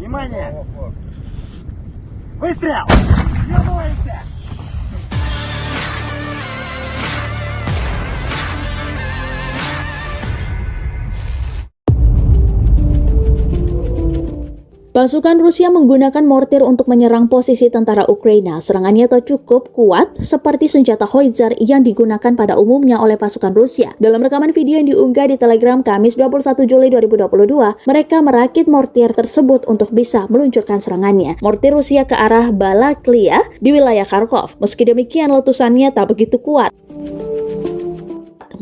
Внимание! Выстрел! Ёбывайся! Pasukan Rusia menggunakan mortir untuk menyerang posisi tentara Ukraina. Serangannya tak cukup kuat seperti senjata Howitzer yang digunakan pada umumnya oleh pasukan Rusia. Dalam rekaman video yang diunggah di Telegram Kamis 21 Juli 2022, mereka merakit mortir tersebut untuk bisa meluncurkan serangannya. Mortir Rusia ke arah Balaklia di wilayah Kharkov. Meski demikian, letusannya tak begitu kuat.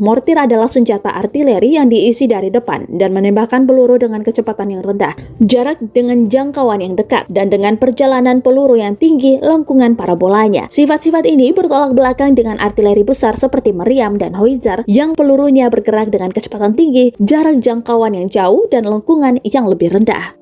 Mortir adalah senjata artileri yang diisi dari depan dan menembakkan peluru dengan kecepatan yang rendah, jarak dengan jangkauan yang dekat, dan dengan perjalanan peluru yang tinggi lengkungan parabolanya. Sifat-sifat ini bertolak belakang dengan artileri besar seperti meriam dan howitzer yang pelurunya bergerak dengan kecepatan tinggi, jarak jangkauan yang jauh, dan lengkungan yang lebih rendah.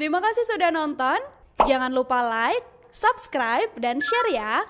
Terima kasih sudah nonton. Jangan lupa like, subscribe, dan share ya.